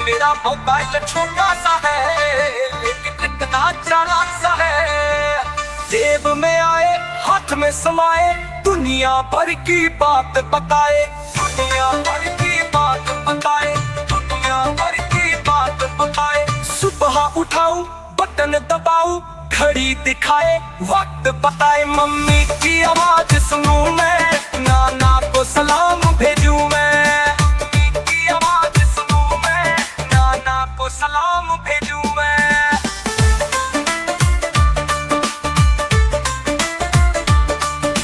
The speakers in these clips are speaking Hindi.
मेरा मोबाइल छोटा सा है लेकिन इतना चालाक सा है। जेब में आए हाथ में समाए दुनिया भर की बात बताए, दुनिया भर की बात बताए, दुनिया भर की बात बताए। सुबह उठाऊं बटन दबाऊं घड़ी दिखाए वक्त बताए। मम्मी की आवाज सुनूं मैं, नाना को सलाम भेजूं मैं। मम्मी की आवाज सुनूं मैं, नाना को सलाम भेजूं मैं।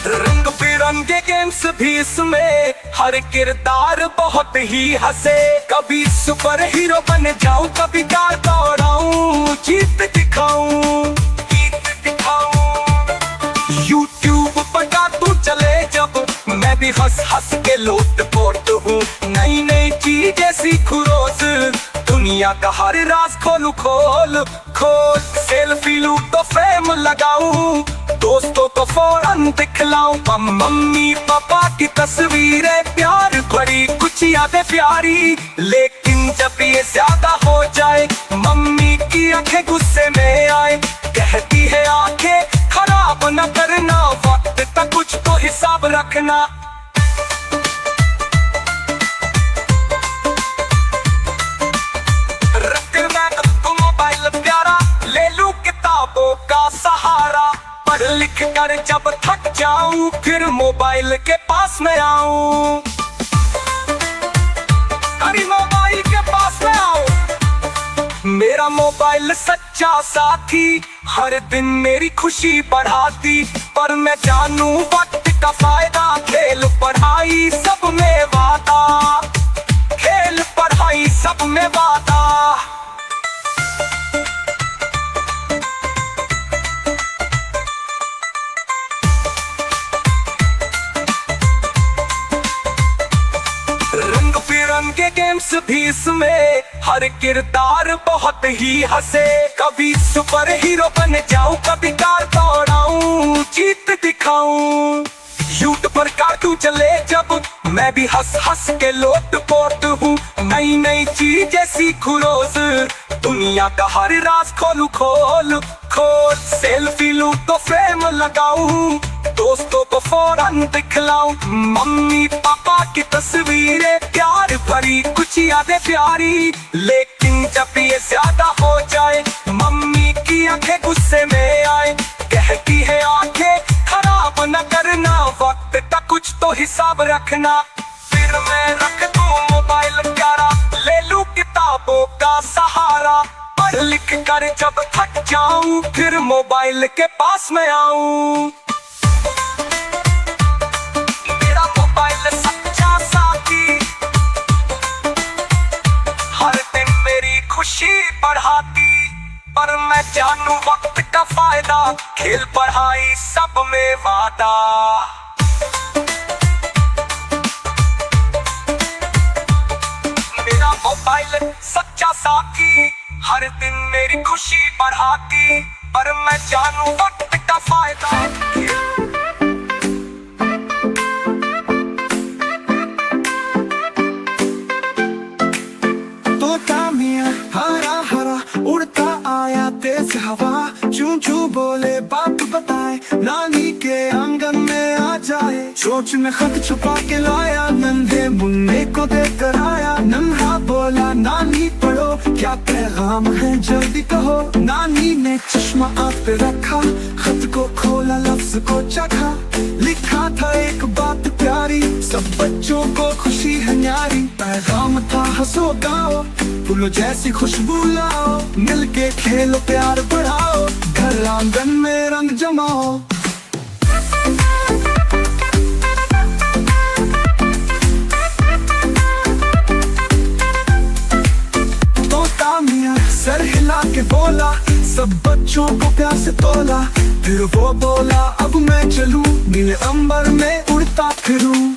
रंग बिरंगे गेम्स भी इसमें, हर किरदार बहुत ही हंसे। कभी सुपर हीरो बन जाऊं, कभी कार दौड़ाऊं, जीत दिखाऊं, गीत दिखाऊं। यूट्यूब पर तू चले जब मैं भी हंस हंस के लोट पोट हूँ। नई नई चीजें सीखूं रोज, दुनिया का हर राज खोलूं खोल खोल। सेल्फी लूं तो फ्रेम लगाऊं, दोस्तों को फौरन दिखलाऊं। मम्मी पापा की तस्वीरें प्यार भरी, कुछ यादें प्यारी। लेकिन जब ये ज्यादा हो जाए, मम्मी की आंखें गुस्से में आए। कहती है आंखें खराब न करना, वक्त तक कुछ तो हिसाब रखना। मोबाइल प्यारा ले लूं किताबों का सहारा। पढ़ लिख कर जब थक जाऊं, फिर मोबाइल के पास में आऊं। अरे मोबाइल के पास में आऊं। मेरा मोबाइल सच्चा साथी, हर दिन मेरी खुशी बढ़ाती। पर मैं जानूं वक्त का फायदा, खेल पढ़ाई सब में वादा, खेल पढ़ाई सब में वादा। रंग बिरंगे गेम्स भी इसमें, हर किरदार बहुत ही हंसे। कभी सुपर हीरो बन जाऊं, कभी कार दौड़ाऊं, जीत दिखाऊं। यूट्यूब पर कार्टून चले जब मैं भी हंस हंस के लोट पोट हूँ। नई नई चीजें सीखूं रोज, दुनिया का हर राज खोलूं खोल खोल। सेल्फी लूं तो फ्रेम लगाऊं, दोस्तों को फौरन दिखलाऊं। मम्मी पापा की तस्वीरें प्यार भरी, कुछ यादें प्यारी। लेकिन जब ये ज्यादा हो जाए, मम्मी की आंखें गुस्से में आए। कहती है आंखें खराब न करना, वक्त का कुछ तो हिसाब रखना। फिर मैं रख दूं मोबाइल प्यारा, ले लूं किताबों का सहारा। पढ़ लिख कर जब थक जाऊं, फिर मोबाइल के पास में आऊं। मेरा मोबाइल सच्चा साथी, हर दिन मेरी खुशी बढ़ाती। पर मैं जानूं वक्त का फायदा, खेल पढ़ाई सब में वादा। मेरा मोबाइल सच्चा साथी, हर दिन मेरी खुशी बढ़ाती। पर मैं जानूं वक्त का फायदा। तोता मियां हरा हरा उड़ता आया तेज हवा। चूं चूं बोले बात बताए, नानी के आंगन में आ जाए। सोच में खत छुपा के लाया, नन्हे मुन्ने को देकर आया। नन्हा बोला नानी पढ़ो, क्या पैगाम है जल्दी कहो। नानी ने चश्मा आँख पे रखा, खत को खोला लफ्ज को चखा। लिखा था एक बात प्यारी, सब बच्चों को खुशी है न्यारी। पैगाम था हंसो गाओ, फूलों जैसी खुशबू लाओ। मिलके खेलो प्यार बढ़ाओ, घर आंगन में रंग जमाओ। तोता मियां सर हिला के बोला, सब बच्चों को प्यार से तोला। फिर वो बोला अब मैं चलूं, नीले अंबर में उड़ता फिरूं।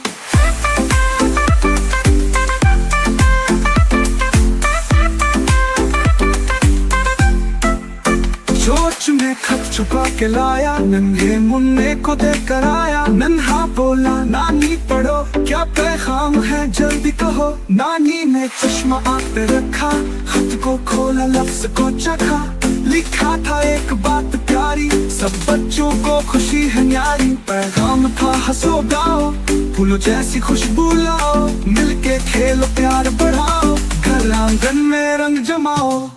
सोच में खत छुपा के लाया, नन्हे मुन्ने को देख कर आया। नन्हा बोला नानी पढ़ो, क्या पैगाम है जल्दी कहो। नानी ने चश्मा आँख पे रखा, खत को खोला लफ्ज को चखा। लिखा था एक बात प्यारी, सब बच्चों को खुशी है न्यारी। पैगाम था हंसो गाओ, फूलों जैसी खुशबू लाओ। मिलके खेलो प्यार बढ़ाओ, घर आंगन में रंग जमाओ।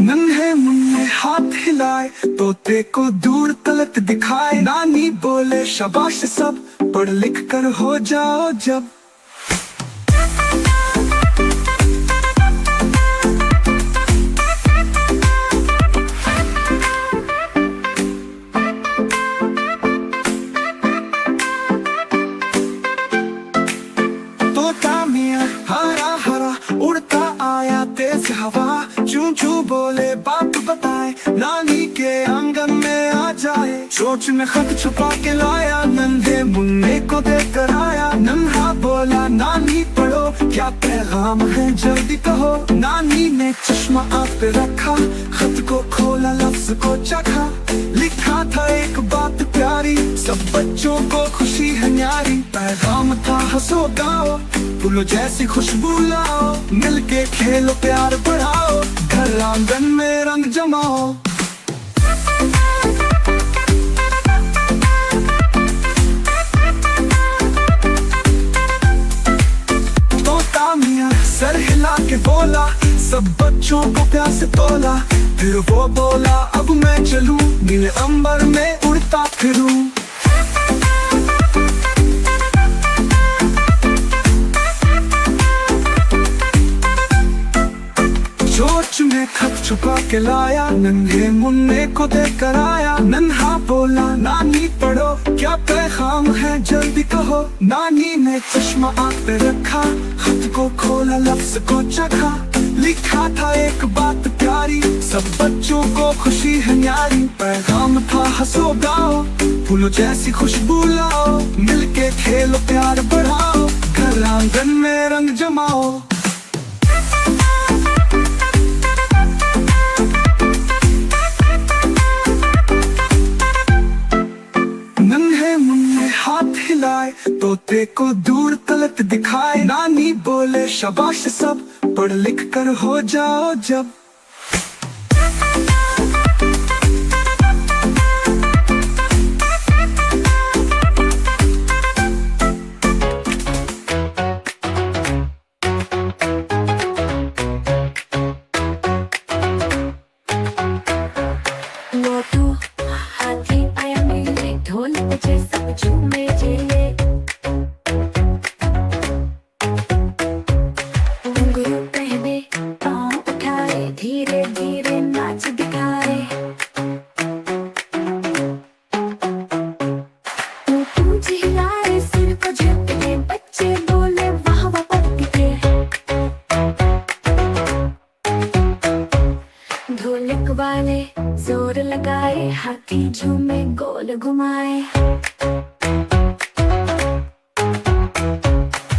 नन्हे मुन्ने हाथ हिलाए, तोते को दूर तलक दिखाए। नानी बोले शाबाश सब, पढ़ लिख कर हो जाओ जब। तोता मियां हरा हरा उड़ता आया तेज हवा। चूं चूं बोले बाप बताए, नानी के आंगन में आ जाए। सोच में खत छुपा के लाया, नन्हे मुन्ने को देख कर आया। नन्हा बोला नानी पढ़ो, क्या पैगाम है जल्दी कहो। नानी ने चश्मा आँख पे रखा, खत को खोला लफ्ज को चखा। लिखा था एक बात प्यारी, सब बच्चों को खुशी है न्यारी। पैगाम था हंसो गाओ, फूलों जैसी खुशबू लाओ। मिलके खेलो प्यार बढ़ाओ, घर आंगन में रंग जमाओ। तोता मियां सर हिला के बोला, सब बच्चों को प्यार से तोला। फिर वो बोला अब मैं चलूं, नीले अंबर में उड़ता फिरूं। सोच में खत छुपा के लाया, नन्हे मुन्ने को देख कर आया। नन्हा बोला नानी पढ़ो, क्या पैगाम है जल्दी कहो। नानी ने चश्मा आँख पे रखा, खत को खोला लफ्ज को चखा। लिखा था एक बात प्यारी, सब बच्चों को खुशी है न्यारी। पैगाम था हंसो गाओ, फूलों जैसी खुशबू लाओ। मिलके खेलो प्यार बढ़ाओ, घर आंगन में रंग जमाओ। नन्हे मुन्ने हाथ हिलाए, तोते को दूर तलक दिखाए। नानी बोले शाबाश सब, पढ़ लिख कर हो जाओ जब। धीरे धीरे नाच दिखाए। तू चिल्लाए, सिर को झटके, बच्चे बोले वाह वाह पटके। ढोलक वाले जोर लगाए, हाथी झूमे गोल घुमाए।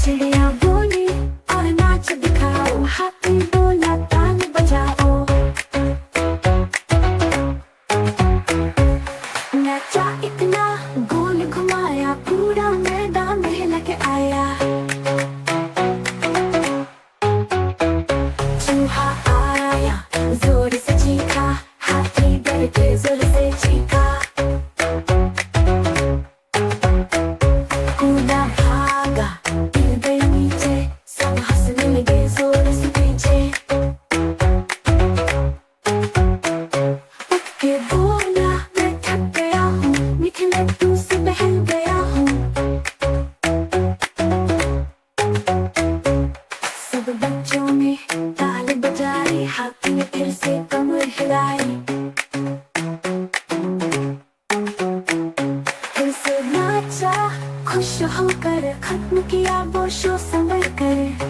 चिड़िया बोली और नाच दिखाओ, हाथी बोला ताल बजाओ। नाचा इतना गोल घुमाया, पूरा मैदान हिला के आया। चूहा आया, जोर से चीखा, हाथी डर के जोर से चीखा। कूदा भागा, गिर गए नीचे, सब हंसने लगे जोर से पीछे। उठ के बोला मैं थक गया हूँ, मीठे लड्डू से बहल गया हूँ। सब बच्चों ने ताल बजाई, हाथी ने फिर से कमर हिलाई। फिर से नाचा खुश होकर, खत्म किया वो शो संभल कर।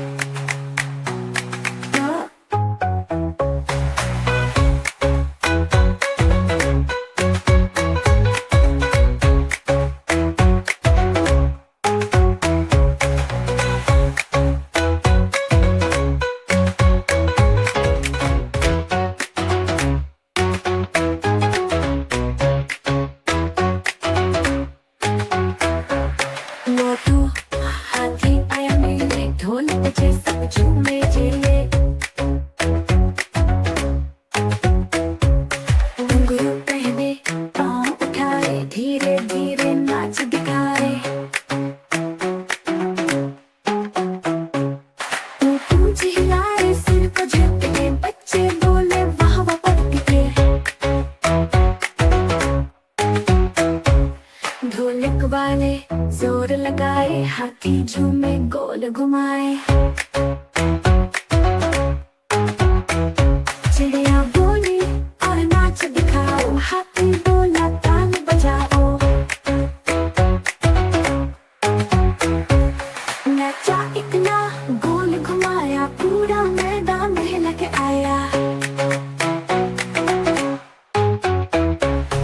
ढोलक वाले जोर लगाए, हाथी झूमे गोल घुमाए। चिड़िया बोली और नाच दिखाओ, हाथी बोला ताल बजाओ। नचा इतना गोल घुमाया, पूरा मैदान हिलक आया।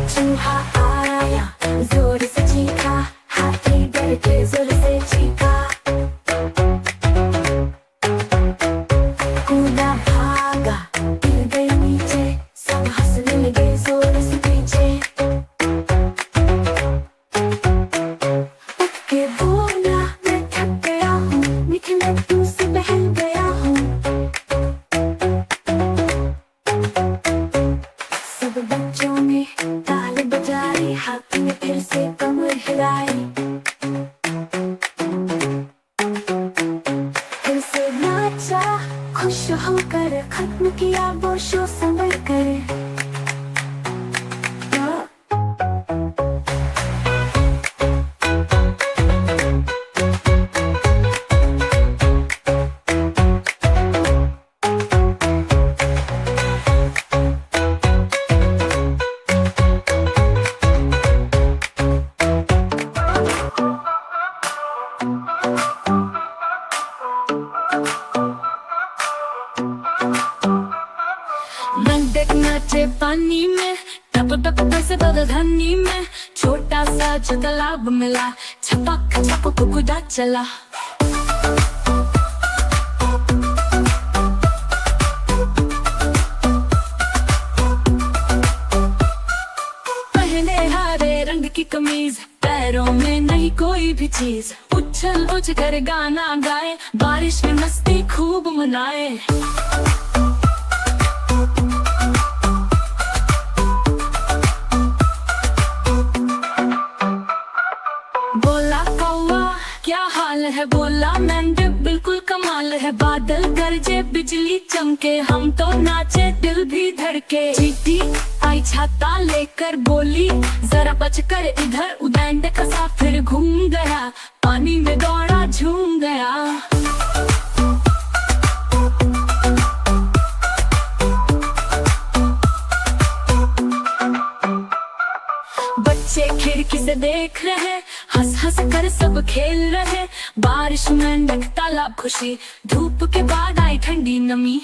चूहा आया जोर से चीखा, हाथी डर के जोर से चीखा। कूदा भागा गिर गया नीचे, सब हंसने लगे जोर से पीछे। उठ के बोला मैं थक गया हूँ, मीठे लड्डू से बहल गया हूँ। सब बच्चों ने ताल बजाई, हाथी ने फिर से कमर हिलाई। फिर से नाचा खुश होकर, खत्म किया वो शो संभल कर। मेंढक नाचे पानी में, टप टप से धनी में। छोटा सा जो तालाब मिला, छपक छपक कूदा चला। पहने हरे रंग की कमीज, पैरों में नहीं कोई भी चीज। उछल उछ कर गाना गाए, बारिश में मस्ती खूब मनाए। बोला कौवा क्या हाल है, बोला मेंढक बिल्कुल कमाल है। बादल गरजे बिजली चमके, हम तो नाचे दिल भी धड़के। चींटी आई छाता लेकर बोली, जरा बच कर इधर। मेंढक सा फिर घूम गया, पानी में दौड़ा झूम गया। बच्चे खिड़की से देख रहे, हंस हंस कर सब खेल रहे। बारिश मेंढक तालाब खुशी, धूप के बाद आई ठंडी नमी।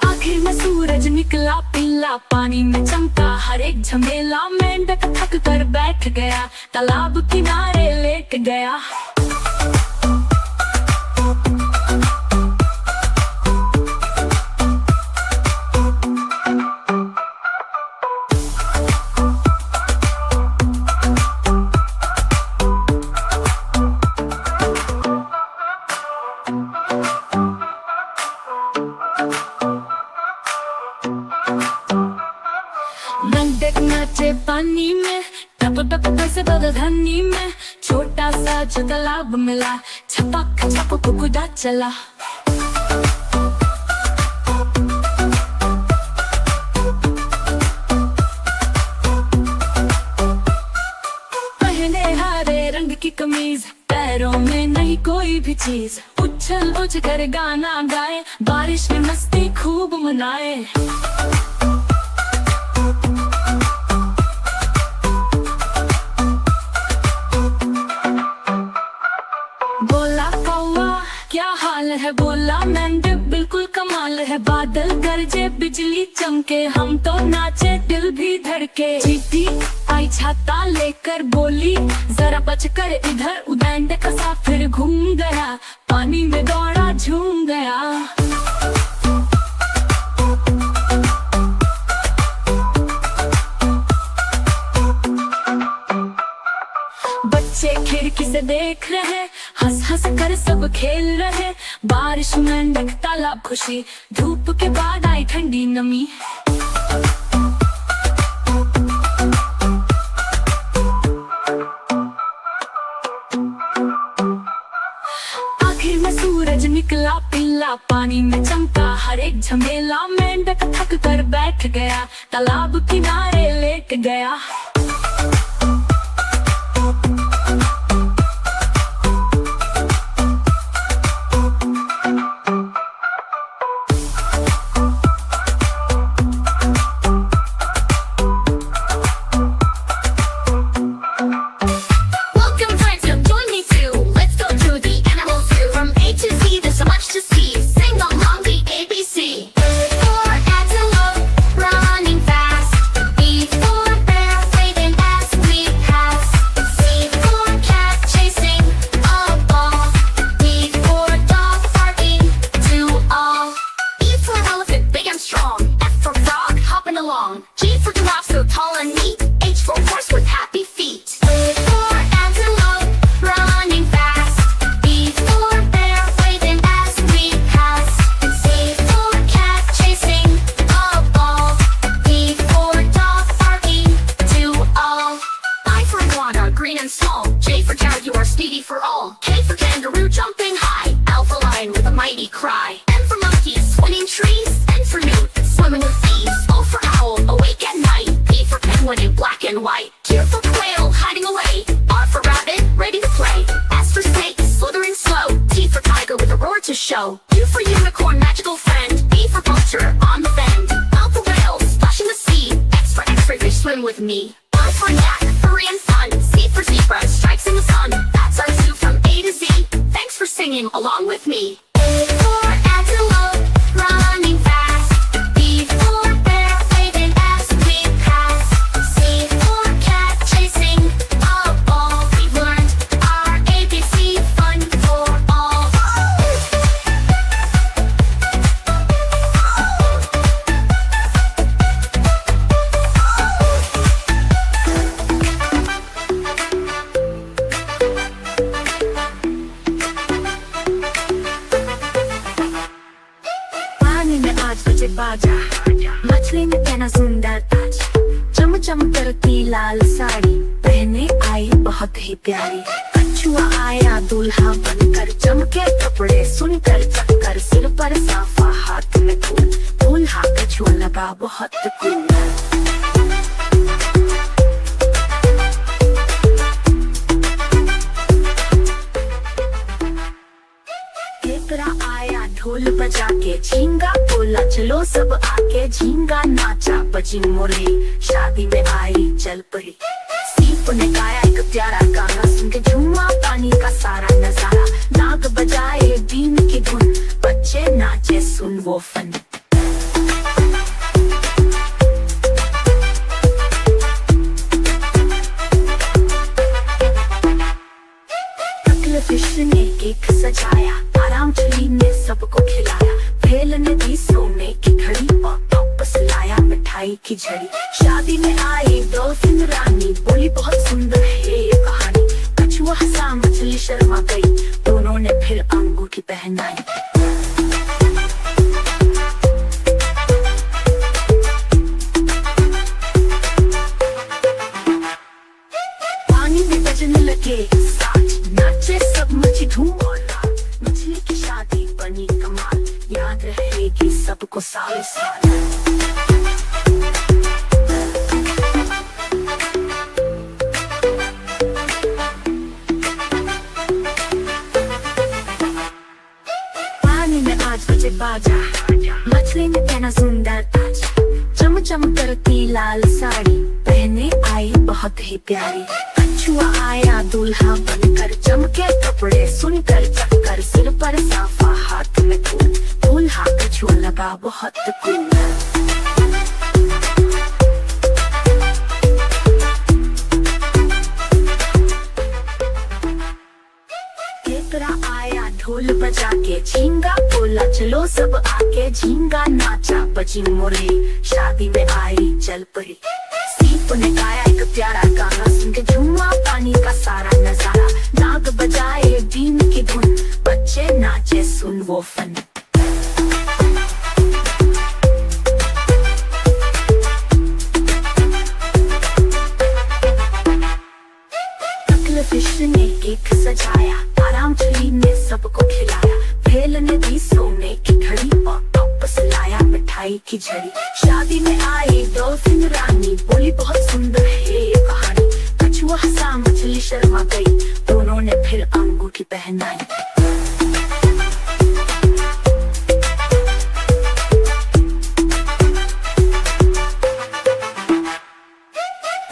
आखिर में सूरज निकला पीला, पानी में चमका हर एक झमेला। मेंढक थक कर बैठ गया, तालाब किनारे लेट गया। मेंढक नाचे पानी में, टप टप से धनी में। छोटा सा जो तालाब मिला, छपक छपक कूदा चला। पहने हरे रंग की कमीज, पैरों में नहीं कोई भी चीज। उछल उछ कर गाना गाए, बारिश में मस्ती खूब मनाए। बोला कौवा क्या हाल है, बोला मेंढक बिल्कुल कमाल है। बादल गरजे बिजली चमके, हम तो नाचे दिल भी धड़के। चींटी आई छाता लेकर बोली, जरा बच कर इधर। मेंढक सा फिर घूम गया, पानी में दौड़ा झूम गया। बच्चे खिड़की से देख रहे, हंस हंस कर सब खेल रहे। बारिश मेंढक तालाब खुशी, धूप के बाद आई ठंडी नमी। आखिर में सूरज निकला पिल्ला पानी में चमका, हर एक झमेला मेंढक थक कर बैठ गया, तालाब किनारे लेट गया। Welcome friends, come join me too. Let's go to the animal zoo. From A to Z, there's so much to see. Sing along the ABC. For antelope, running fast. B for bear, waving as we pass. C for cat, chasing a ball. D for dog, barking to all. E for elephant, big and strong. F for frog, hopping along. G for giraffe, so tall and neat. H for horse with happy feet. A for antelope, running fast. B for bear, waving as we pass. C for cat, chasing a ball. D for dog, barking to all. I for iguana, green and small. J for jaguar, speedy for all. K for kangaroo, jumping high. L for lion with a mighty cry. M for monkey, swimming trees. N for newt, swimming with ease. O for owl, awake at night. P for penguin in black and white. Q for quail, hiding away. R for rabbit, ready to play. S for snake, slithering slow. T for tiger with a roar to show. U for unicorn, magical friend. V for vulture, on the bend. L for whale, splashing the sea. X for x-ray fish, swim with me. Y for yak, furry and fun. Z for zebra, stripes in the sun. That's our zoo from A to Z. Thanks for singing along with me. A for antelope, running fast. B for bear, waving as we pass. C for cat, chasing a ball. We've learned our ABC, fun for all. पानी में आज बजे बाजा, मछली में पहना सुंदर ताज, चम चम करती लाल साड़ी पहने आई बहुत ही प्यारी। कछुआ आया दूल्हा बनकर, चमके कपड़े सुनकर चक्कर, सिर पर साफा हाथ में फूल, दूल्हा कछुआ लगा बहुत कूल। केकड़ा आया ढोल बजा के, झींगा बोला चलो सब आके, झींगा नाचा बजी मुरली, शादी में आई चल पड़ी। सीप ने गाया एक प्यारा गाना, सुन के झूमा पानी का सारा नजारा, नाग बजाए बीन की धुन, बच्चे नाचे सुन वो फन। फिश ने केक सजाया, आराम चली ने सबको खिलाया, भेल ने दी सोने की घड़ी और वापस लाया मिठाई की झड़ी। शादी में आई डॉल्फिन रानी, बोली बहुत सुंदर है ये कहानी, कछुआ हंसा मछली शर्मा गई, दोनों ने फिर अंगूठी पहनाई। पानी में बजने लगे साज, नाचे सब मची धूम और रात, मछली की शादी बनी कमाल, याद रहेगी सबको सालों साल। पानी में आज बजे बाजा, मछली ने पहना सुंदर ताज, चम चम करती लाल साड़ी पहने आई बहुत ही प्यारी। कछुआ आया दूल्हा बनकर, चमके कपड़े सुनकर चक्कर, सिर पर साफा हाथ में फूल, दूल्हा कछुआ लगा बहुत कूल। केकड़ा आया ढोल बजा के, झींगा बोला चलो सब आके, झींगा नाचा बजी मुरली, शादी में आई चल पड़ी। सीप ने गाया एक प्यारा गाना, सुन के झूमा पानी का सारा नजारा, नाग बजाए बीन की धुन, बच्चे नाचे सुन वो फन। फिश ने केक सजाया, आराम चली ने सबको खिलाया, भेल ने ने दी सोने की घड़ी और वापस लाया मिठाई की झड़ी। शादी में आई डॉल्फिन रानी, बोली बहुत सुंदर है ये कहानी। कछुआ हंसा मछली शर्मा गई, दोनों ने फिर अंगूठी पहनाई।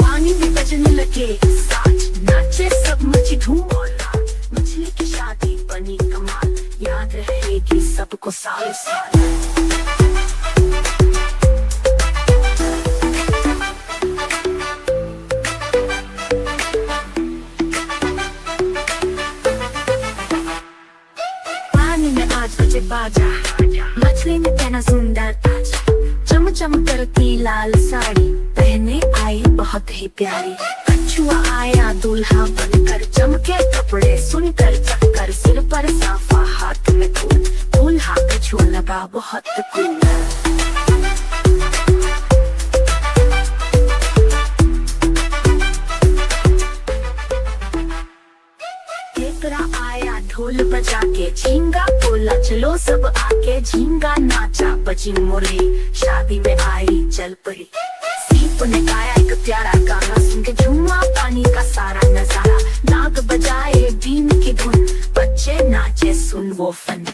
पानी में बजने लगे साज, नाचे सब मची धूम और नाच। मछली की शादी बनी कमाल, याद रहेगी सबको साल साल। पानी में आज बजे बाजा, मछली ने पहना सुंदर ताजा। चम चम करती लाल साड़ी पहने आई बहुत ही प्यारी। कछुआ आया दूल्हा बनकर, चमके कपड़े सुनकर चक्कर। सिर पर साफा हाथ में फूल, दूल्हा कछुआ लगा बहुत कूल। केकड़ा आया ढोल बजा के, झींगा बोला चलो सब आके। झींगा नाचा बजी मुरली, शादी में आई चल पड़ी। सीप ने गाया एक प्यारा गाना, सुन के झूमा पानी का सारा नजारा। नाग बजाए बीन की धुन, बच्चे नाचे सुन वो फन।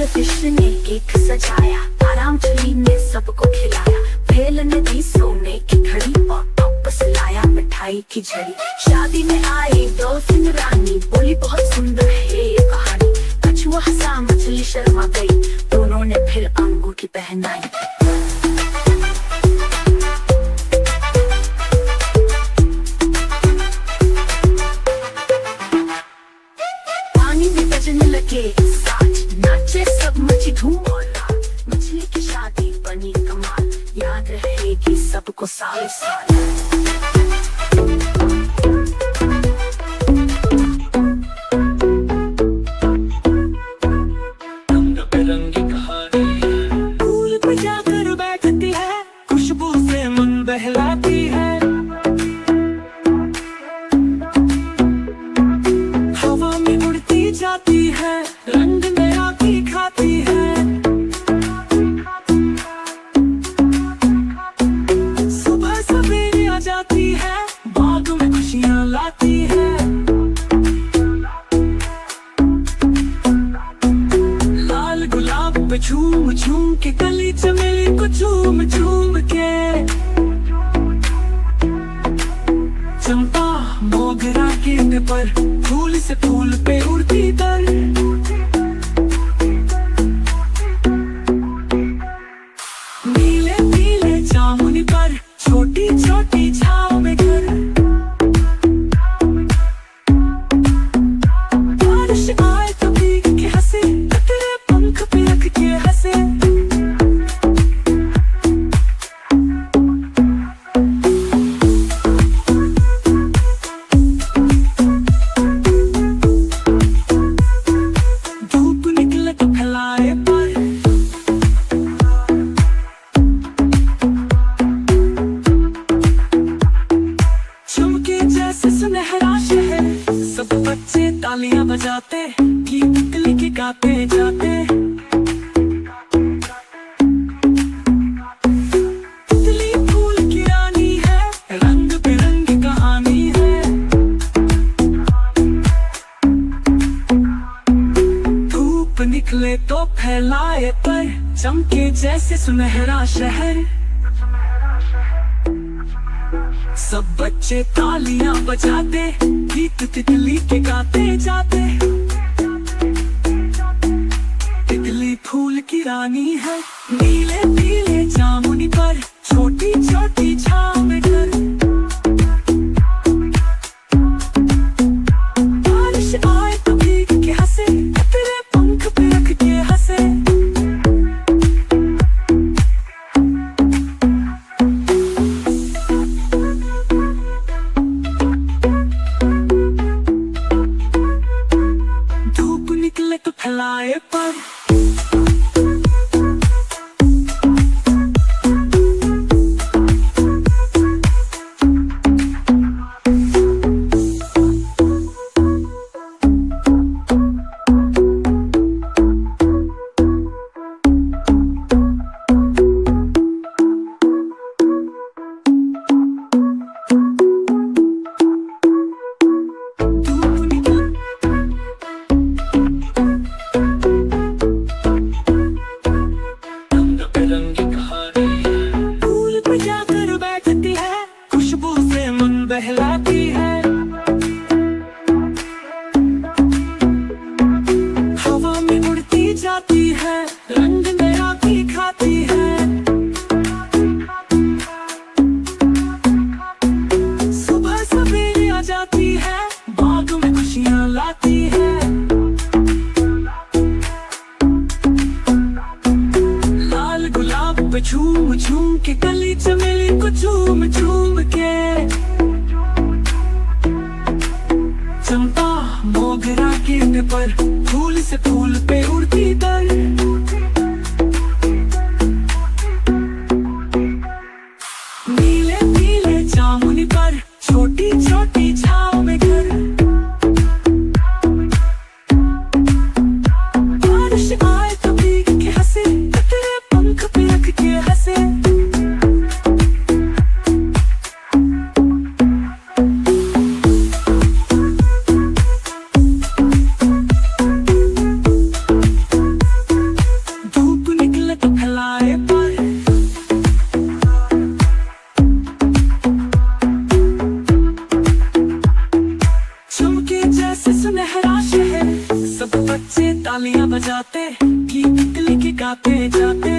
फिश ने केक सजाया, आराम चली ने सबको खिलाया। भेल ने दी सोने की घड़ी और वापस लाया मिठाई की झड़ी। शादी में आई डॉल्फिन रानी, बोली बहुत सुंदर है ये कहानी। कछुआ हंसा मछली शर्मा गई, दोनों ने फिर अंगूठी पहनाई। पानी में बजने लगे साज, नाचे सब मची धूम और नाच। मछली की शादी बनी कमाल, याद रहेगी सबको साल साल। रंग बिरंगी कहानी, फूल पे जाकर बैठती है, खुशबू से मन बहलाती है। हवा में उड़ती जाती है, रंग नया दिखाती है। सुबह सवेरे आ जाती है, बाग में खुशियाँ लाती है। लाल गुलाब पे झूम झूम के, गली चमेली को झूम झूम के। चंपा मोगरा गेंद पर, फूल से फूल पे उड़ती तर। नीले नीले जामुनी पर, छोटी छोटी छाव में घर। बारिश आए तो भीग के हंसे, तेरे पंख पे रख के हंसे। धूप निकले तो फैलाए पर, चमके जैसे सुनहरा शहर। सब बच्चे तालियां बजाते, गीत तितली के गाते जाते। तितली फूल की रानी है, रंग बिरंगी कहानी है। धूप निकले तो फैलाए पर, चमके जैसे सुनहरा शहर। सब बच्चे तालियां बजाते, गीत तितली के गाते जाते। तितली फूल की रानी है, नीले नीले जामुनी पर, छोटी छोटी छाव में घर। बारिश आए तो भीग के हंसे, तेरे पंख पे रख के हंसे। धूप निकले तो फैलाए पर, बहलाती है, हवा में उड़ती जाती है, रंग नया दिखाती है। सुबह सवेरे आ जाती है, बाग में खुशियाँ लाती है। लाल गुलाब पे झूम झूम के, कली चमेली को झूम झूम के, चंपा मोगरा गेंद पर, फूल से फूल पे उड़ती दर। नीले नीले जामुनी पर, छोटी छोटी छाव में घर। बारिश आए तो भीग के हंसे, तेरे पंख पे रख के हंसे। धूप निकले तो फैलाए पर, चमके जैसे सुनहरा शहर। सब बच्चे तालियां बजाते, गीत तितली के गाते जाते।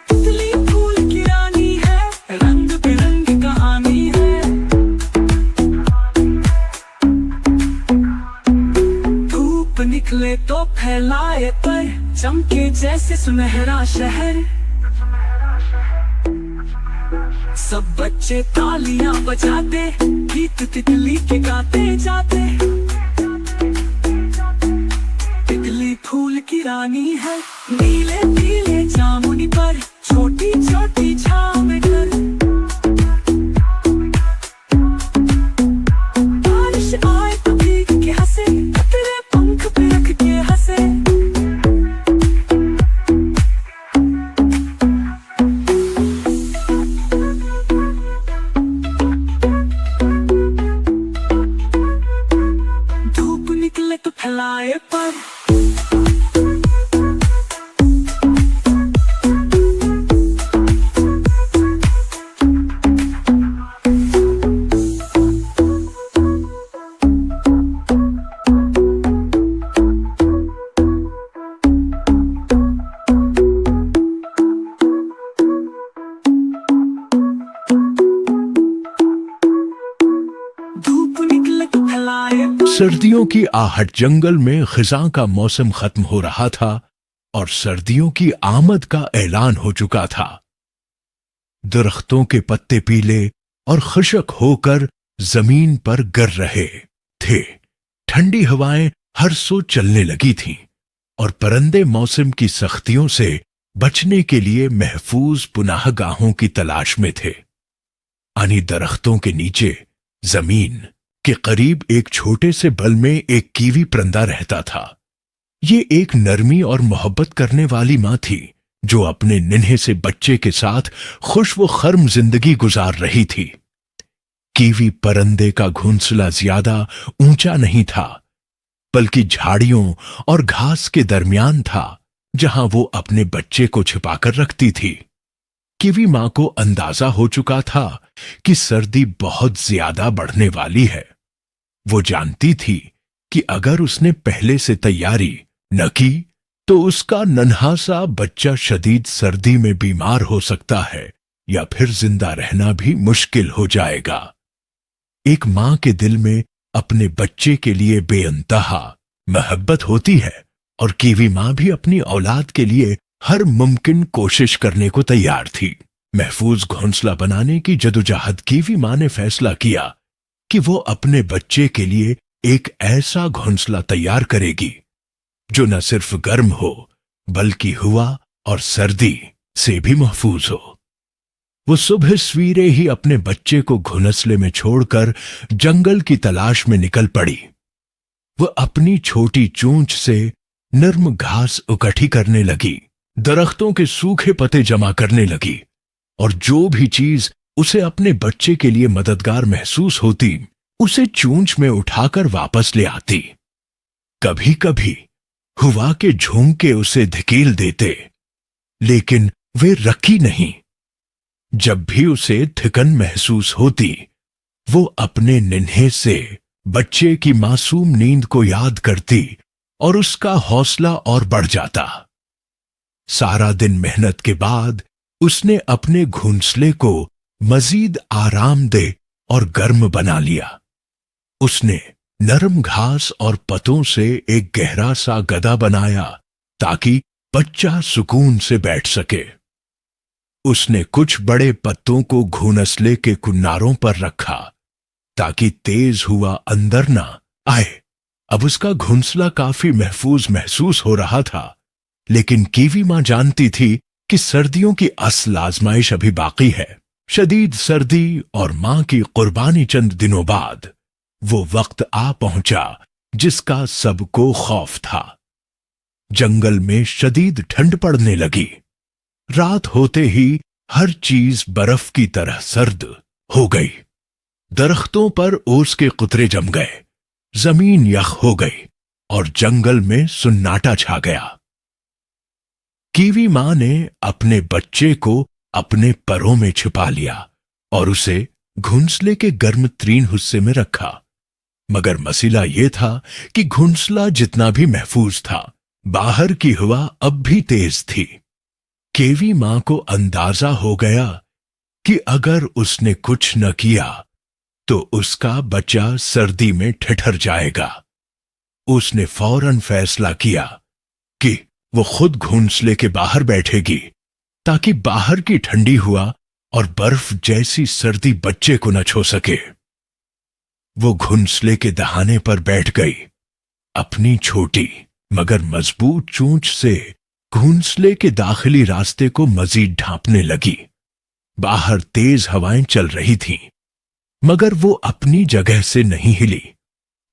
तितली फूल की रानी है, रंग बिरंगी कहानी है। धूप निकले तो फैलाए पर, चमके जैसे सुनहरा शहर। सब बच्चे तालियां बजाते, गीत तितली के गाते जाते। तितली फूल की रानी है, नीले नीले जामुनी पर, छोटी छोटी छाव में घर। बारिश आए तो भीग के हंसे, तेरे पंख पे रख के हंसे। धूप निकले तो फैलाए पर, धूप निकले तो फैलाए। सर्दियों की आहट जंगल में खिज़ां का मौसम खत्म हो रहा था और सर्दियों की आमद का ऐलान हो चुका था। दरख्तों के पत्ते पीले और खुशक होकर जमीन पर गिर रहे थे। ठंडी हवाएं हर सो चलने लगी थीं और परिंदे मौसम की सख्तियों से बचने के लिए महफूज पुनाहगाहों की तलाश में थे। आनी दरख्तों के नीचे जमीन के करीब एक छोटे से बल में एक कीवी परिंदा रहता था। ये एक नरमी और मोहब्बत करने वाली माँ थी जो अपने नन्हे से बच्चे के साथ खुश व खर्म जिंदगी गुजार रही थी। कीवी परिंदे का घोंसला ज्यादा ऊंचा नहीं था, बल्कि झाड़ियों और घास के दरमियान था, जहां वो अपने बच्चे को छिपाकर रखती थी। कीवी माँ को अंदाजा हो चुका था कि सर्दी बहुत ज्यादा बढ़ने वाली है। वो जानती थी कि अगर उसने पहले से तैयारी न की तो उसका नन्हा सा बच्चा शदीद सर्दी में बीमार हो सकता है या फिर जिंदा रहना भी मुश्किल हो जाएगा। एक माँ के दिल में अपने बच्चे के लिए बेअंतहा मोहब्बत होती है और कीवी माँ भी अपनी औलाद के लिए हर मुमकिन कोशिश करने को तैयार थी। महफूज घोंसला बनाने की जदोजहद कीवी माँ ने फैसला किया कि वो अपने बच्चे के लिए एक ऐसा घोंसला तैयार करेगी जो न सिर्फ गर्म हो बल्कि हवा और सर्दी से भी महफूज हो। वो सुबह सवेरे ही अपने बच्चे को घोंसले में छोड़कर जंगल की तलाश में निकल पड़ी। वो अपनी छोटी चोंच से नर्म घास इकट्ठी करने लगी, दरख्तों के सूखे पत्ते जमा करने लगी और जो भी चीज उसे अपने बच्चे के लिए मददगार महसूस होती उसे चोंच में उठाकर वापस ले आती। कभी कभी हवा के झोंके उसे धकेल देते, लेकिन वे रखी नहीं। जब भी उसे थिकन महसूस होती वो अपने नन्हे से बच्चे की मासूम नींद को याद करती और उसका हौसला और बढ़ जाता। सारा दिन मेहनत के बाद उसने अपने घोंसले को मजीद आरामदेह और गर्म बना लिया। उसने नरम घास और पतों से एक गहरा सा गदा बनाया ताकि बच्चा सुकून से बैठ सके। उसने कुछ बड़े पत्तों को घोंसले के किनारों पर रखा ताकि तेज हवा अंदर ना आए। अब उसका घोंसला काफी महफूज महसूस हो रहा था, लेकिन कीवी मां जानती थी कि सर्दियों की असल आजमाइश अभी बाकी है। शदीद सर्दी और मां की कुर्बानी चंद दिनों बाद वो वक्त आ पहुंचा जिसका सबको खौफ था। जंगल में शदीद ठंड पड़ने लगी। रात होते ही हर चीज बर्फ की तरह सर्द हो गई। दरख्तों पर ओस के कुतरे जम गए, जमीन यख हो गई और जंगल में सुन्नाटा छा गया। कीवी मां ने अपने बच्चे को अपने परों में छिपा लिया और उसे घोंसले के गर्म तरीन हिस्से में रखा। मगर मसला यह था कि घोंसला जितना भी महफूज था, बाहर की हवा अब भी तेज थी। कीवी मां को अंदाजा हो गया कि अगर उसने कुछ न किया तो उसका बच्चा सर्दी में ठिठुर जाएगा। उसने फौरन फैसला किया कि वो खुद घोंसले के बाहर बैठेगी ताकि बाहर की ठंडी हवा और बर्फ जैसी सर्दी बच्चे को न छू सके। वो घोंसले के दहाने पर बैठ गई, अपनी छोटी मगर मजबूत चोंच से घोंसले के दाखिली रास्ते को मजीद ढांपने लगी। बाहर तेज हवाएं चल रही थीं, मगर वो अपनी जगह से नहीं हिली।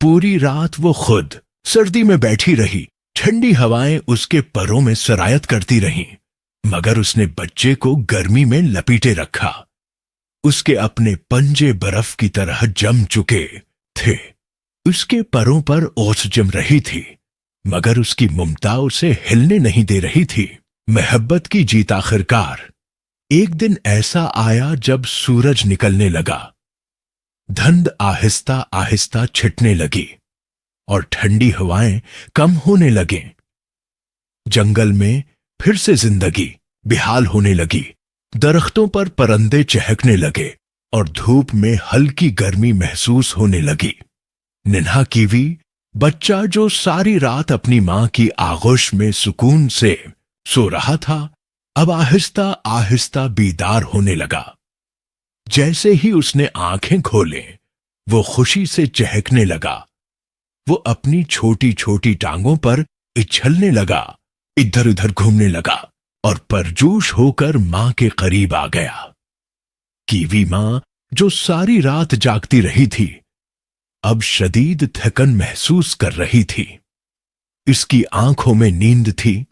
पूरी रात वो खुद सर्दी में बैठी रही। ठंडी हवाएं उसके परों में सरायत करती रहीं, मगर उसने बच्चे को गर्मी में लपेटे रखा। उसके अपने पंजे बर्फ की तरह जम चुके थे। उसके परों पर ओस जम रही थी, मगर उसकी ममता उसे हिलने नहीं दे रही थी। मोहब्बत की जीत आखिरकार एक दिन ऐसा आया जब सूरज निकलने लगा। धुंध आहिस्ता आहिस्ता छिटने लगी और ठंडी हवाएं कम होने लगे। जंगल में फिर से जिंदगी बेहाल होने लगी। दरख्तों पर परिंदे चहकने लगे और धूप में हल्की गर्मी महसूस होने लगी। नन्हा कीवी बच्चा जो सारी रात अपनी मां की आगोश में सुकून से सो रहा था, अब आहिस्ता आहिस्ता बीदार होने लगा। जैसे ही उसने आंखें खोले वो खुशी से चहकने लगा। वो अपनी छोटी छोटी टांगों पर उछलने लगा, इधर उधर घूमने लगा और परजोश होकर मां के करीब आ गया। कीवी मां जो सारी रात जागती रही थी, अब शदीद थकन महसूस कर रही थी। इसकी आंखों में नींद थी,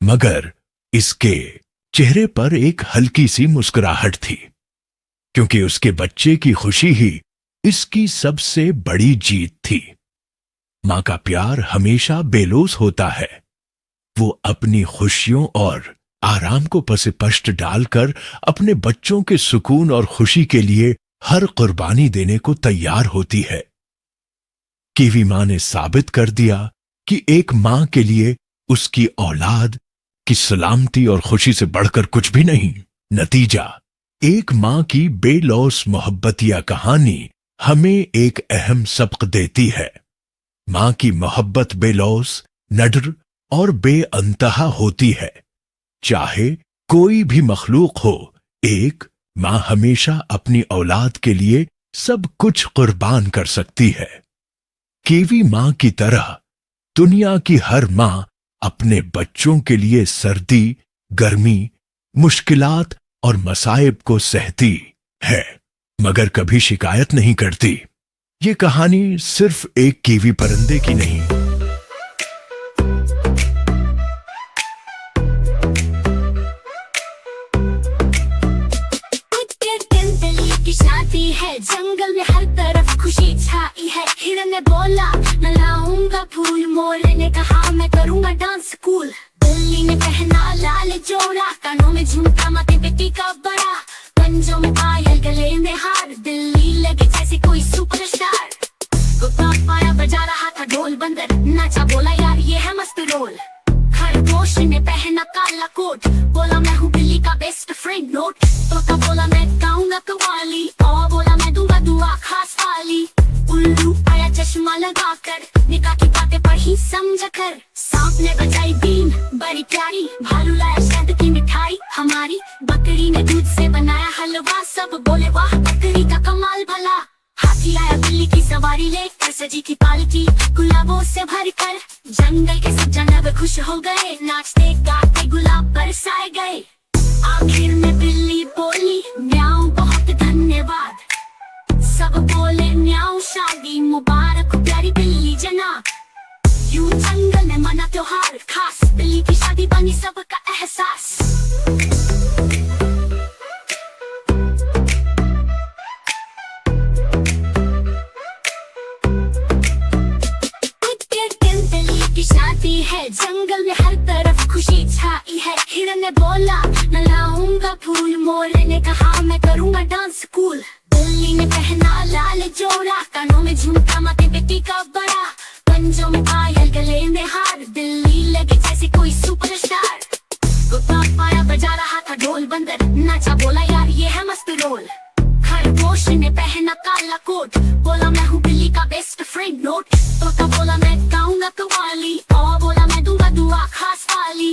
मगर इसके चेहरे पर एक हल्की सी मुस्कुराहट थी, क्योंकि उसके बच्चे की खुशी ही इसकी सबसे बड़ी जीत थी। मां का प्यार हमेशा बेलौस होता है। वो अपनी खुशियों और आराम को पसे-पश्त डालकर अपने बच्चों के सुकून और खुशी के लिए हर कुर्बानी देने को तैयार होती है। कीवी मां ने साबित कर दिया कि एक मां के लिए उसकी औलाद की सलामती और खुशी से बढ़कर कुछ भी नहीं। नतीजा, एक मां की बेलौस मोहब्बतिया कहानी हमें एक अहम सबक देती है। मां की मोहब्बत बेलौस, नडर और बेअंतहा होती है। चाहे कोई भी मखलूक हो, एक मां हमेशा अपनी औलाद के लिए सब कुछ कुर्बान कर सकती है। कीवी मां की तरह दुनिया की हर मां अपने बच्चों के लिए सर्दी, गर्मी, मुश्किलात और मसाइब को सहती है, मगर कभी शिकायत नहीं करती। ये कहानी सिर्फ एक कीवी परिंदे की नहीं, शादी है। जंगल में हर तरफ खुशी छाई है। हिरन ने बोला मैं लाऊंगा फूल, मोर ने कहा मैं करूंगा डांस कूल। बिल्ली ने पहना लाल जोड़ा, कानों में झुमका, माथे पे टीका बड़ा। हमारी बकरी ने दूध से बनाया हलवा सब बोले वाह बकरी का कमाल भला हाथी आया बिल्ली की सवारी लेकर सजी की पालकी गुलाबों से भर कर जंगल के सब जानवर खुश हो गए नाचते गाते गुलाब बरसाए गए आखिर में बिल्ली बोली म्याऊं बहुत धन्यवाद सब बोले म्याऊं शादी मुबारक प्यारी बिल्ली जनाब यूं जंगल में मना त्योहार खास बिल्ली की शादी बनी सबका एहसास बिल्ली की शादी है जंगल में हर तरफ खुशी छाई है हिरन ने बोला मैं लाऊंगा फूल मोर ने कहा मैं करूंगा डांस कूल बिल्ली ने पहना लाल जोड़ा कानों में झुमका माथे पे टीका बड़ा पंजों में पायल गले में हार दिल्ली लगे जैसे कोई सुपरस्टार कुत्ता पाया बजा रहा था ढोल बंदर नाचा बोला यार ये है मस्त रोल खरगोश ने पहना काला कोट बोला मैं हूँ बिल्ली का बेस्ट फ्रेंड नोट तोता बोला मैं गाऊंगा कव्वाली और बोला मैं दूंगा दुआ खास वाली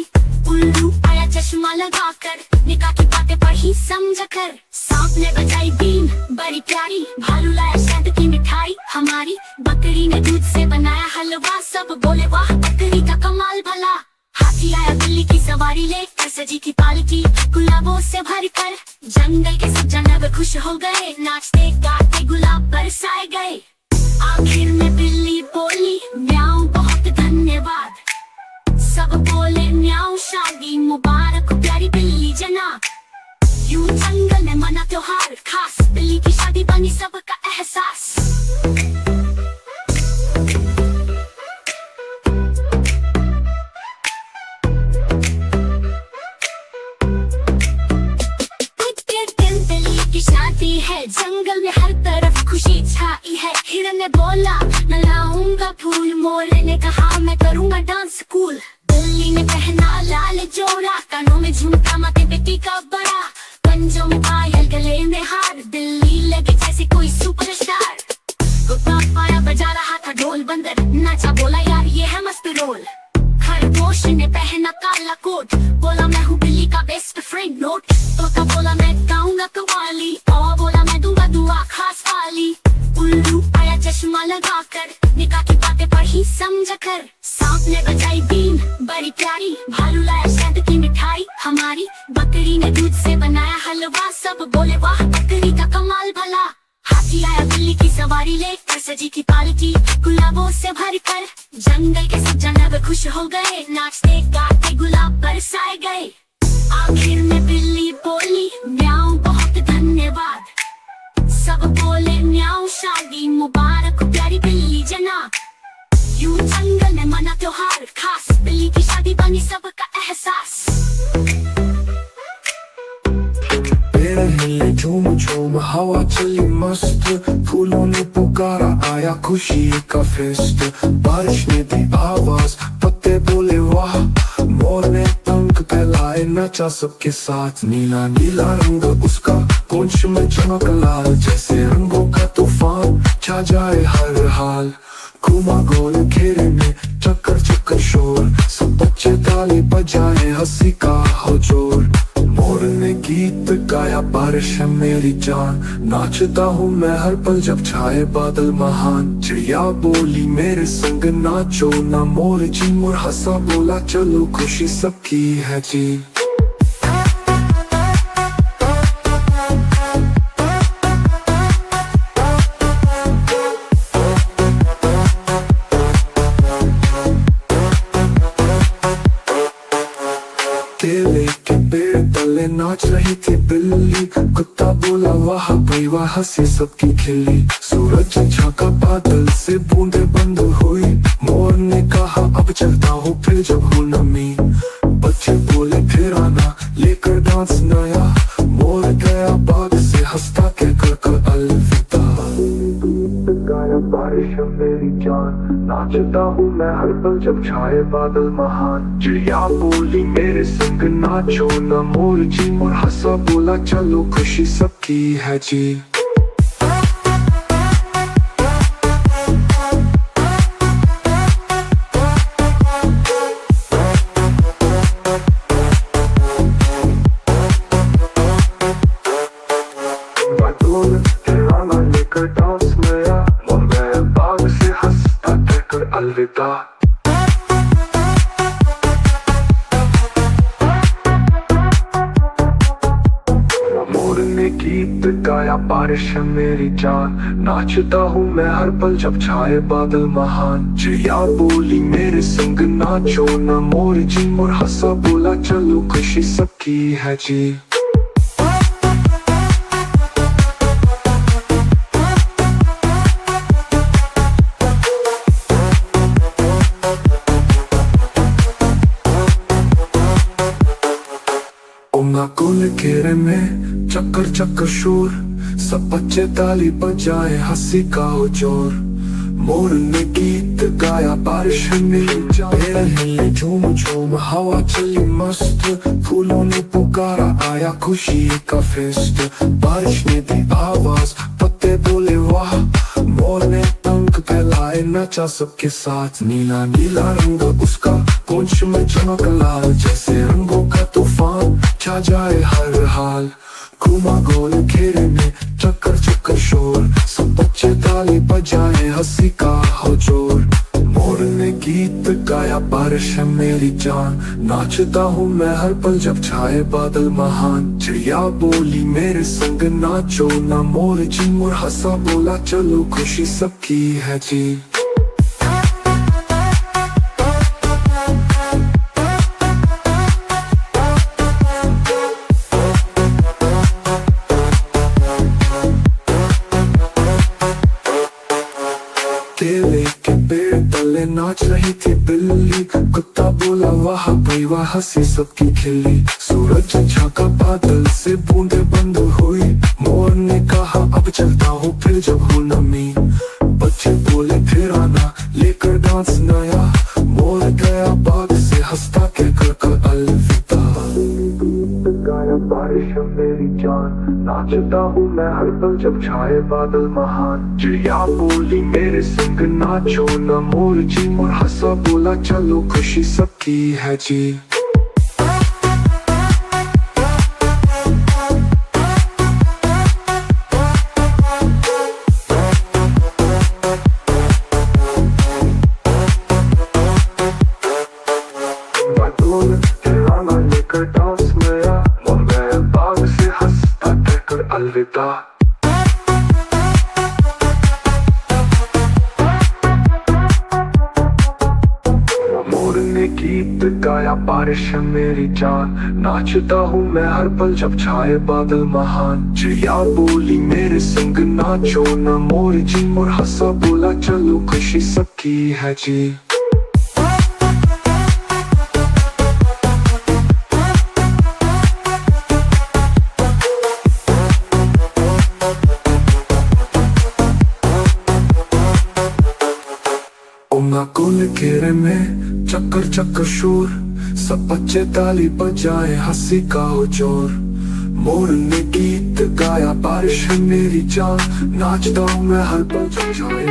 उल्लू आया चश्मा लगाकर निकाह की बातें पढ़ी समझ कर सांप ने बजाई बीन बड़ी प्यारी भालू लाया शहद की मिठाई हमारी बकरी ने दूध से बनाया हलवा सब बोले वाह बकरी का कमाल भला हाथी आया बिल्ली की सवारी लेकर सजी की पालकी गुलाबों से भर कर जंगल के सब जानवर खुश हो गए नाचते गाते गुलाब बरसाए गए आखिर में बिल्ली बोली म्याऊं बहुत धन्यवाद सब बोले म्याऊं शादी मुबारक प्यारी बिल्ली जनाब यूं जंगल में मना त्योहार खास बिल्ली की शादी बनी सबका एहसास बिल्ली की शादी है जंगल में हर तरफ खुशी छाई है हिरन ने बोला मैं लाऊंगा फूल मोर ने कहा मैं करूंगा डांस कूल बिल्ली ने पहना लाल जोड़ा कानों में झुमका माथे पे टीका बड़ा पंजों में पायल गले में हार दिल्ली लगे जैसे कोई सुपरस्टार कुत्ता पाया बजा रहा था ढोल बंदर नाचा बोला यार ये है मस्त रोल खरगोश ने पहना काला कोट बोला मैं हूँ बिल्ली का बेस्ट फ्रेंड नोट तोता बोला मैं गाऊंगा कव्वाली और बोला मैं दूंगा दुआ खास वाली उल्लू आया चश्मा लगाकर निकाह की बातें पढ़ी समझ कर सांप ने बजाई बीन बड़ी प्यारी भालू लाया शहद की मिठाई हमारी बकरी ने दूध से बनाया हलवा सब बोले वाह बकरी का कमाल भला हाथी आया बिल्ली की सवारी लेकर सजी की पालकी गुलाबों से भर कर जंगल के सब जानवर खुश हो गए नाचते गाते गुलाब बरसाए गए आखिर में बिल्ली बोली म्याऊं बहुत धन्यवाद सब बोले म्याऊं शादी मुबारक प्यारी बिल्ली जनाब यूं जंगल में मना त्योहार खास बिल्ली की शादी बनी सबका एहसास पेड़ हिले झूम झूम हवा चली मस्त फूलों ने पुकारा आया खुशी का फेस्ट बारिश ने दी आवाज पत्ते बोले वाह मोर ने पंख फैलाए नचा सबके साथ नीला नीला रंग उसका पूंछ में चमक लाल जैसे रंगों का तूफान छा जाए हर हाल घुमा गोल घेरे में चक्कर चक्कर शोर सब बच्चे ताली बजाए हंसी का हो जोर मोर ने गीत गाया बारिश है मेरी जान नाचता हूँ मैं हर पल जब छाए बादल महान चिड़िया बोली मेरे संग नाचो ना मोर जी मोर हंसा बोला चलो खुशी सबकी है जी केले के पेड़ तले नाच रही थी बिल्ली कुत्ता बोला वाह भाई वाह हंसी सबकी खिली सूरज झांका बादल से बूंदे बंद हुई मोर ने कहा अब चलता हूँ फिर जब हो नमी बच्चे बोले फिर आना लेकर डांस नया मोर गया बाग से हंसता कहकर कर अलविदा गाया बारिश है मेरी जान नाचता हूँ मैं हर पल जब छाए बादल महान चिड़िया बोली मेरे संग नाचो ना मोर जी मोर हंसा बोला चलो खुशी सबकी है जी अलविदा। मोर ने गीत गाया बारिश है मेरी जान, नाचता हूँ मैं हर पल जब छाए बादल महान। चिड़िया बोली मेरे संग नाचो ना मोर जी, मोर हंसा बोला चलो खुशी सबकी है जी। गुल घेरे में चक्कर चक्कर शोर, सब बच्चे ताली बजाए हंसी का हो जोर। मोर ने गीत गाया बारिश में पेड़ हिले झूम झूम हवा चली मस्त, फूलों ने पुकारा आया खुशी का फेस्ट। बारिश ने दी आवाज पत्ते बोले वाह, मोर ने पंख फैलाए नचा सबके साथ। नीला नीला रंग उसका पूंछ में चमक लाल, जैसे रंगों का तूफान छा जाए हर हाल। घुमा गोल घेरे में चक्कर चक्कर शोर, सब बच्चे ताली बजाए हंसी का हो जोर। मोर ने गीत गाया बारिश है मेरी जान, नाचता हूँ मैं हर पल जब छाए बादल महान। चिड़िया बोली मेरे संग नाचो ना मोर जी, मोर हंसा बोला चलो खुशी सबकी है जी। केले के पेड़ तले नाच रही थी बिल्ली, कुत्ता बोला वाह भाई वाह हंसी सबकी खिली। सूरज झांका बादल से बूंदे बंद हुई, मोर ने कहा अब चलता हूँ फिर जब हो नमी। बच्चे बोले फिर आना लेकर डांस नया, मोर गया बाग से हंसता के कर अलविदा। गाया बारिश मेरी जान, नाचता हूँ मैं हर पल जब छाए बादल महान। चिड़िया बोली मेरे संग नाचो ना मोर जी, मोर हंसा बोला चलो खुशी सबकी है जी। डांस नया, मोर गया बाग से हंसता कहकर अलविदा। मोर ने गीत गाया बारिश है मेरी जान, नाचता हूँ मैं हर पल जब छाए बादल महान। चिड़िया बोली मेरे संग नाचो ना मोर जी, मोर हंसा बोला चलो खुशी सबकी है जी। गुल घेरे में चक्कर चक्कर शोर, सब बच्चे ताली बजाए हंसी का हो जोर। मोर ने गीत गाया बारिश है मेरी जान, नाचता हूँ मैं हर पल जब छाए।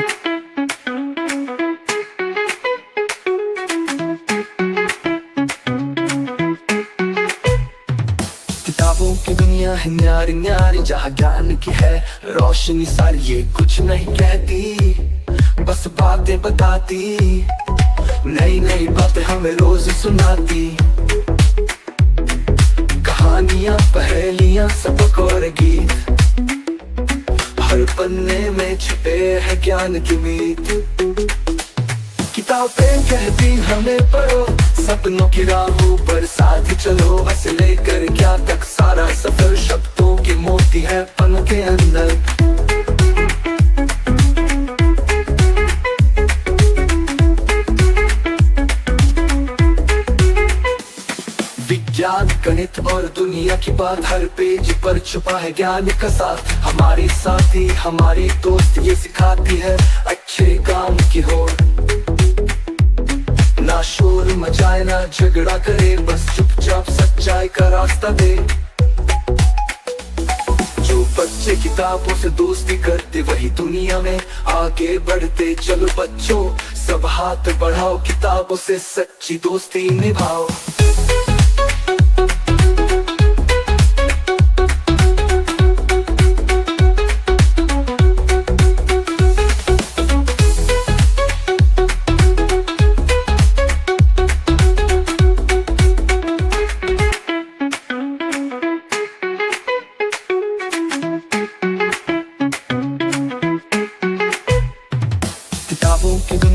किताबों की दुनिया है न्यारी न्यारी, जहाँ ज्ञान की है रोशनी सारी, ये कुछ नहीं कहती बस बातें बताती। नई नई बातें हमें रोज सुनाती, कहानियां पहेलियां सबक और गीत, हर पन्ने में छुपे है ज्ञान की मीत। किताबें कहती हमें पढ़ो, सपनों की राहों पर साथ चलो। बस लेकर क्या तक सारा सफर, शब्दों के मोती है पन के अंदर। विज्ञान गणित और दुनिया की बात, हर पेज पर छुपा है ज्ञान का साथ। हमारी साथी हमारी दोस्त ये सिखाती है अच्छे काम की होड़। ना शोर मचाए ना झगड़ा करे, बस चुपचाप सच्चाई का रास्ता दे। जो बच्चे किताबों से दोस्ती करते, वही दुनिया में आगे बढ़ते। चलो बच्चों सब हाथ बढ़ाओ, किताबों से सच्ची दोस्ती निभाओ।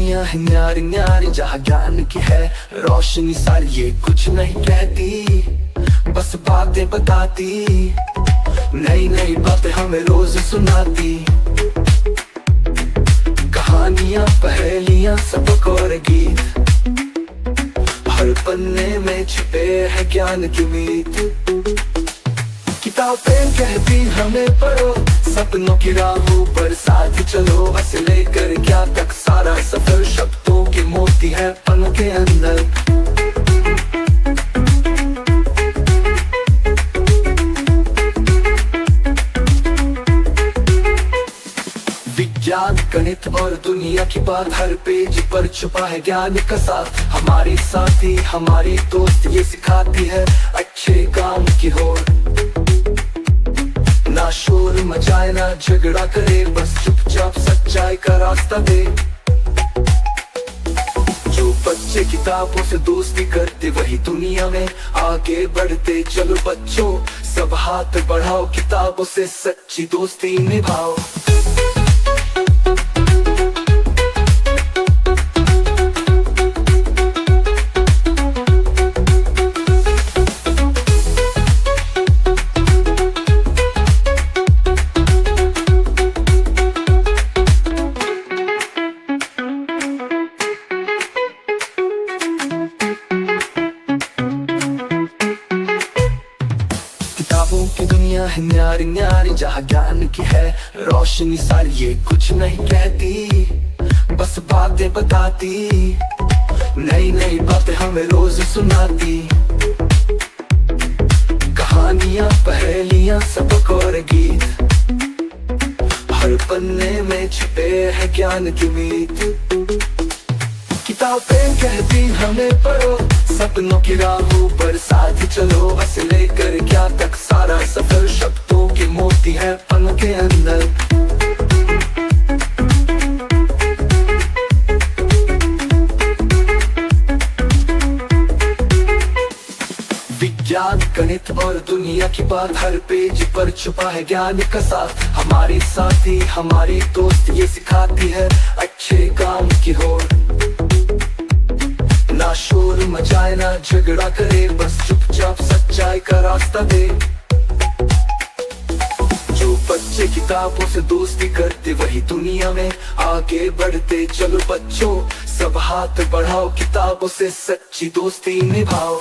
दुनिया है न्यारी न्यारी जहाँ ज्ञान की है रोशनी सारी, ये कुछ नहीं कहती बस बातें बताती, नई नई बातें हमें रोज सुनाती, कहानियां पहेलियां सबक और गीत, हर पन्ने में छुपे है ज्ञान की मीत। किताबें कहती हमें पढ़ो, सपनों की राहों पर साथ चलो, से लेकर क्या तक सारा सफर शब्दों के मोती है पन के अंदर। विज्ञान गणित और दुनिया की बात हर पेज पर छुपा है ज्ञान का साथ, हमारी साथी हमारी दोस्त ये सिखाती है अच्छे काम की होड़, ना शोर मचाए ना झगड़ा करे, बस चुपचाप सच्चाई का रास्ता दे। जो बच्चे किताबों से दोस्ती करते वही दुनिया में आगे बढ़ते, चलो बच्चों सब हाथ बढ़ाओ, किताबों से सच्ची दोस्ती निभाओ। किताबों की दुनिया है न्यारी न्यारी जहाँ ज्ञान की है रोशनी सारी, ये कुछ नहीं कहती बस बातें बताती, नई नई बातें हमें रोज सुनाती, कहानियां पहेलियां सबक और गीत, हर पन्ने में छुपे है ज्ञान की मीत। किताबें कहती हमें पढ़ो, सपनों की राहों पर साथ चलो, बस लेकर क्या तक सारा सफर शब्दों के मोती है पन के अंदर। विज्ञान गणित और दुनिया की बात हर पेज पर छुपा है ज्ञान का साथ, हमारी साथी हमारी दोस्त ये सिखाती है अच्छे काम की होड़, ना शोर मचाए ना झगड़ा करे, बस चुपचाप सच्चाई का रास्ता दे। जो बच्चे किताबों से दोस्ती करते वही दुनिया में आगे बढ़ते, चलो बच्चों सब हाथ बढ़ाओ, किताबों से सच्ची दोस्ती निभाओ।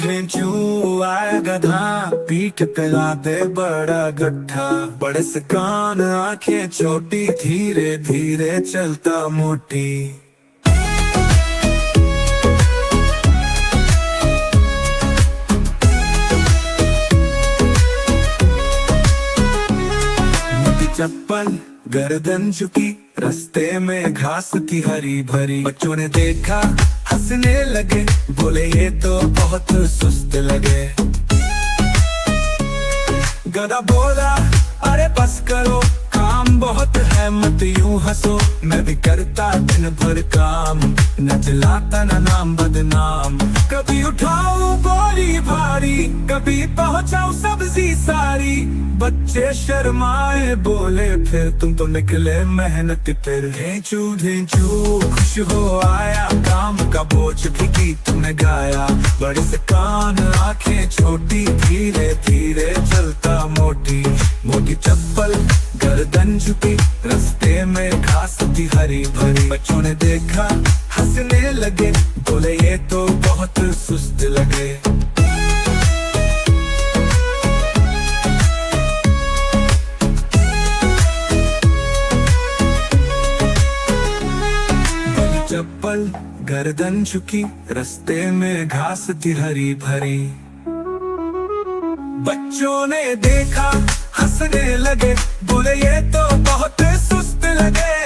ढेंचू आए गधा पीठ पे लादे बड़ा गड्ढा, बड़े से कान आंखें छोटी, धीरे धीरे चलता मोटी। मोटी चप्पल गर्दन झुकी, रास्ते में घास थी हरी भरी, बच्चों ने देखा हंसने लगे, बोले ये तो बहुत सुस्त लगे। गधा बोला अरे बस करो, काम बहुत है मत यूं हंसो, मैं भी करता दिन भर काम, न चलाता न नाम बदनाम, कभी उठाओ बोरी भारी, कभी पहुंचाओ सब्जी सारी। बच्चे शर्माए बोले फिर तुम तो निकले मेहनत फिर। ढेंचू ढेंचू खुश हो आया, काम का बोझ भी गीत में गाया, बड़े से कान आंखें छोटी, धीरे धीरे चलता मोटी। मोटी चप्पल गर्दन झुकी, रास्ते में घास थी हरी भरी, बच्चों ने देखा हंसने लगे, बोले ये तो बहुत सुस्त लगे। चप्पल गर्दन झुकी, रास्ते में घास थी हरी भरी, बच्चों ने देखा हंसने लगे, बोले ये तो बहुत सुस्त लगे।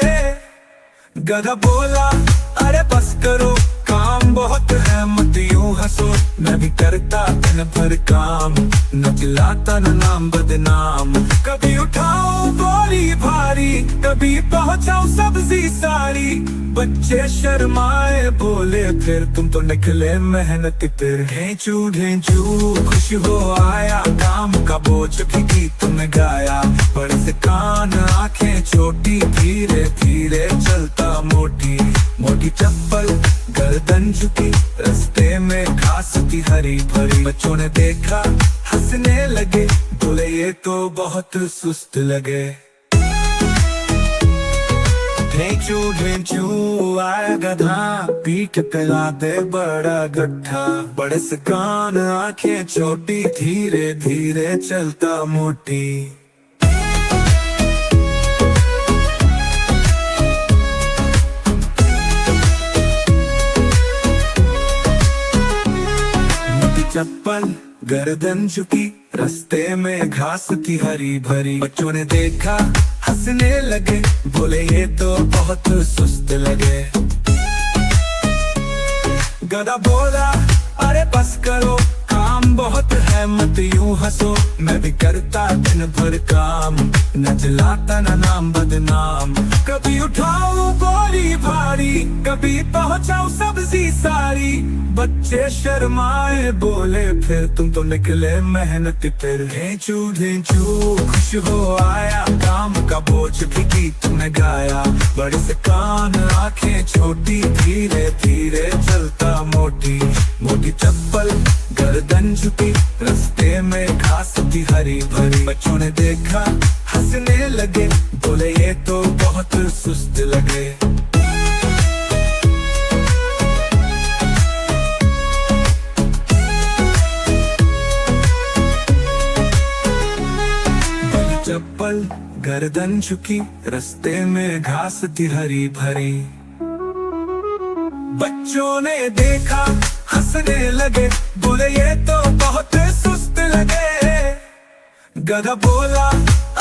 गधा बोला अरे बस करो, काम बहुत है मत यूं हंसो, मैं भी करता दिन भर काम, न दिलाता न नाम बदनाम। कभी उठाओ बोरी भारी, कभी पहुंचाओ सब्जी सारी। बच्चे शर्माए बोले फिर तुम तो निकले मेहनत फिर। ढेंचू ढेंचू खुश हो आया, काम का बोझ भी गीत में गाया। बड़े से कान आंखें छोटी, धीरे धीरे चलता मोटी। मोटी चप्पल गर्दन झुकी, रास्ते में घास थी हरी भरी। बच्चों ने देखा हंसने लगे, बोले ये तो बहुत सुस्त लगे। ढेंचू ढेंचू आया गधा, पीठ पे लादे बड़ा गड्ढा। बड़े से कान आंखें छोटी, धीरे धीरे चलता मोटी। चप्पल गर्दन झुकी, रास्ते में घास थी हरी भरी। बच्चों ने देखा हंसने लगे, बोले ये तो बहुत सुस्त लगे। गधा बोला अरे बस करो, काम बहुत है मत यूं हंसो। मैं भी करता दिन भर काम, न जलाता न नाम बदनाम। कभी उठाओ बोरी भारी, कभी पहुंचाओ सब्जी सारी। बच्चे शर्माए बोले फिर तुम तो निकले मेहनत फिर। ढेंचू ढेंचू खुश हो आया, काम का बोझ भी गीत में गाया। बड़े से कान आंखें छोटी, धीरे धीरे चलता मोटी। मोटी चप्पल गर्दन झुकी, रास्ते में घास थी हरी भरी। बच्चों ने देखा हंसने लगे, बोले ये तो बहुत सुस्त लगे। चप्पल गर्दन झुकी, रास्ते में घास थी हरी भरी। बच्चों ने देखा हंसने लगे, बोले ये तो बहुत सुस्त लगे। गधा बोला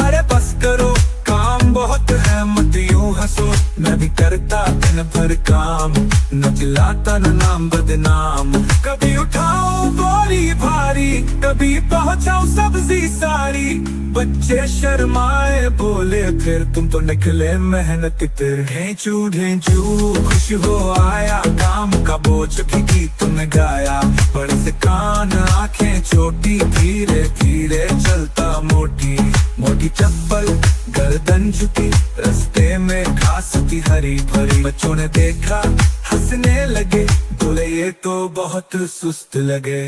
अरे बस करो, काम बहुत है मत यूं हंसो। मैं भी करता दिन भर काम, न दिलाता न नाम बदनाम। कभी उठाओ बोरी भारी, कभी पहुंचाओ सब्जी सारी। बच्चे शर्माए बोले फिर तुम तो निकले मेहनत फिर। ढेंचू ढेंचू खुश हो आया, काम का बोझ भी गीत में गाया। बड़े से कान आंखें छोटी, धीरे धीरे चलता मोटी। मोटी चप्पल गर्दन झुकी, रास्ते में घास थी हरी भरी। बच्चों ने देखा हंसने लगे, बोले ये तो बहुत सुस्त लगे।